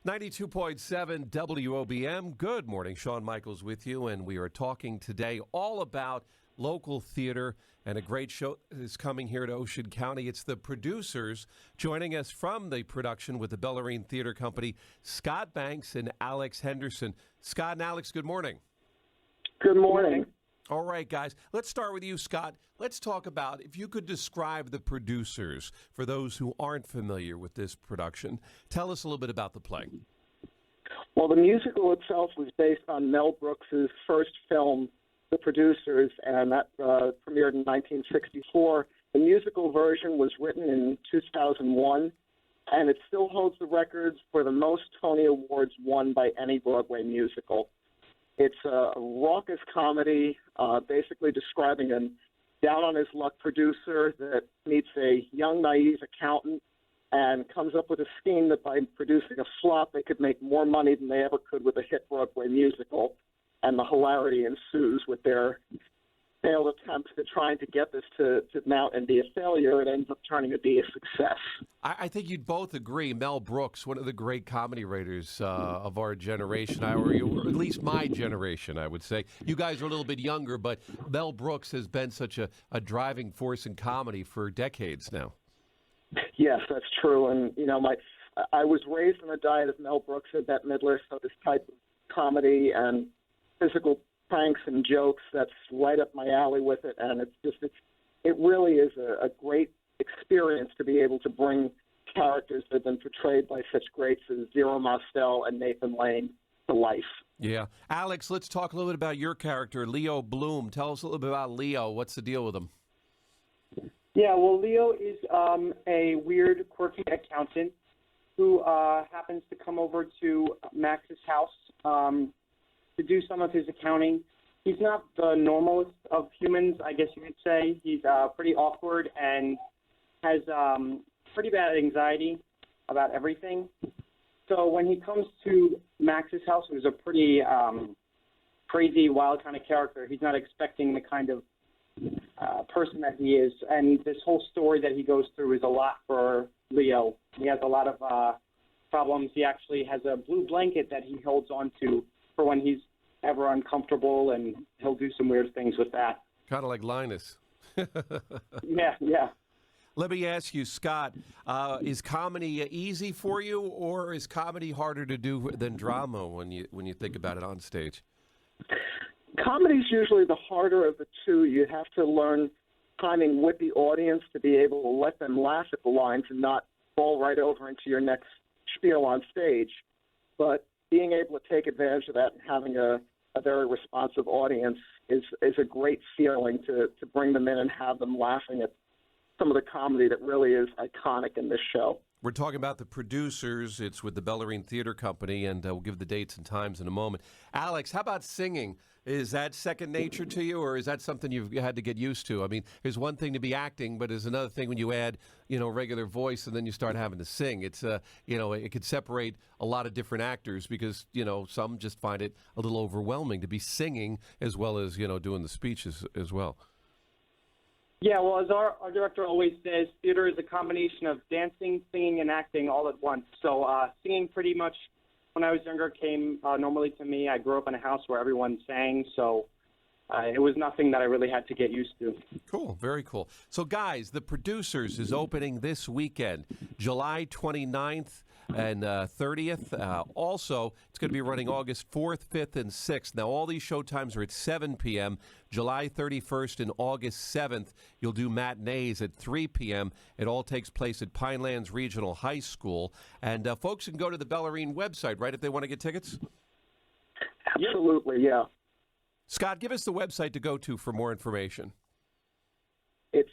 92.7 WOBM. Good morning. Shawn Michaels with you, and we are talking today all about local theater, and a great show is coming here to Ocean County. It's the producers joining us from the production with the Bellarine Theater Company, Scott Banks and Alex Henderson. Scott and Alex, good morning. Good morning. All right, guys. Let's start with you, Scott. Let's talk about, if you could describe the producers for those who aren't familiar with this production. Tell us a little bit about the play. Well, the musical itself was based on Mel Brooks's first film, The Producers, and that premiered in 1964. The musical version was written in 2001, and it still holds the records for the most Tony Awards won by any Broadway musical. It's a raucous comedy, basically describing a down-on-his-luck producer that meets a young, naive accountant and comes up with a scheme that by producing a flop, they could make more money than they ever could with a hit Broadway musical. And the hilarity ensues with their failed attempts at trying to get this to mount and be a failure. It ends up turning to be a success. I think you'd both agree, Mel Brooks, one of the great comedy writers of our generation, or at least my generation, I would say. You guys are a little bit younger, but Mel Brooks has been such a driving force in comedy for decades now. Yes, that's true. And, you know, I was raised on a diet of Mel Brooks and Bette Midler, so this type of comedy and physical pranks and jokes, that's right up my alley with it. And it really is a great experience to be able to bring characters that have been portrayed by such greats as Zero Mostel and Nathan Lane to life. Yeah. Alex, let's talk a little bit about your character, Leo Bloom. Tell us a little bit about Leo. What's the deal with him? Yeah, well, Leo is a weird, quirky accountant who happens to come over to Max's house to do some of his accounting. He's not the normalest of humans, I guess you could say. He's pretty awkward and has pretty bad anxiety about everything. So when he comes to Max's house, who's a pretty crazy, wild kind of character, he's not expecting the kind of person that he is. And this whole story that he goes through is a lot for Leo. He has a lot of problems. He actually has a blue blanket that he holds on to for when he's ever uncomfortable, and he'll do some weird things with that. Kind of like Linus. Yeah. Let me ask you, Scott, is comedy easy for you, or is comedy harder to do than drama when you think about it on stage? Comedy's usually the harder of the two. You have to learn timing with the audience to be able to let them laugh at the lines and not fall right over into your next spiel on stage. But being able to take advantage of that and having a very responsive audience is a great feeling to bring them in and have them laughing at some of the comedy that really is iconic in this show. We're talking about the producers. It's with the Bellarine Theater Company, and we'll give the dates and times in a moment. Alex, how about singing? Is that second nature to you, or is that something you've had to get used to? I mean, there's one thing to be acting, but there's another thing when you add, regular voice and then you start having to sing. It's, it could separate a lot of different actors because, some just find it a little overwhelming to be singing as well as, doing the speeches as well. Yeah, well, as our director always says, theater is a combination of dancing, singing, and acting all at once. So singing pretty much, when I was younger, came normally to me. I grew up in a house where everyone sang, so it was nothing that I really had to get used to. Cool, very cool. So, guys, The Producers is opening this weekend, July 29th and 30th. Also, it's going to be running August 4th, 5th, and 6th. Now, all these show times are at 7 p.m. July 31st and August 7th, you'll do matinees at 3 p.m. It all takes place at Pinelands Regional High School. And folks can go to the Bellarine website, right, if they want to get tickets? Absolutely, yeah. Scott, give us the website to go to for more information. It's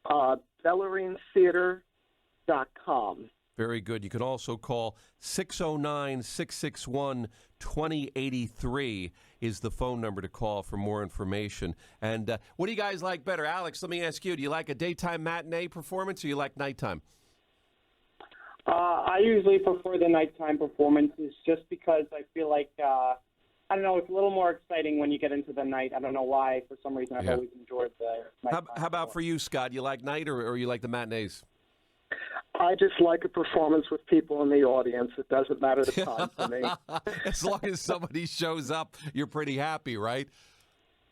BellarineTheater.com. Very good. You can also call 609-661-2083 is the phone number to call for more information. And what do you guys like better? Alex, let me ask you, do you like a daytime matinee performance or you like nighttime? I usually prefer the nighttime performances just because I feel like, I don't know, it's a little more exciting when you get into the night. I don't know why. For some reason, I've always enjoyed the nighttime. How about for you, Scott? You like night or you like the matinees? I just like a performance with people in the audience. It doesn't matter the time for me. As long as somebody shows up, you're pretty happy, right?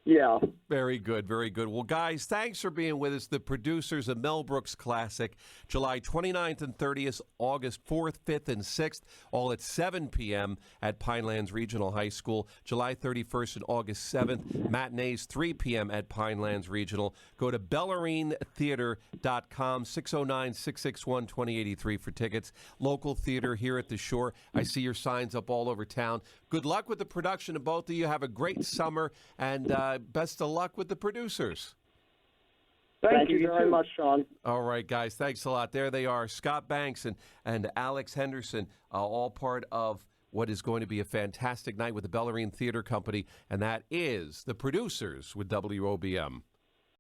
Yeah. Very good, very good. Well, guys, thanks for being with us. The producers of Mel Brooks Classic, July 29th and 30th, August 4th, 5th, and 6th, all at 7 p.m. at Pinelands Regional High School. July 31st and August 7th, matinees 3 p.m. at Pinelands Regional. Go to BellarineTheater.com, 609-661-2083 for tickets. Local theater here at the Shore. I see your signs up all over town. Good luck with the production of both of you. Have a great summer, and best of luck with the producers. Thank you very much, Sean. All right, guys. Thanks a lot. There they are, Scott Banks and Alex Henderson, all part of what is going to be a fantastic night with the Bellarine Theater Company, and that is the producers with WOBM.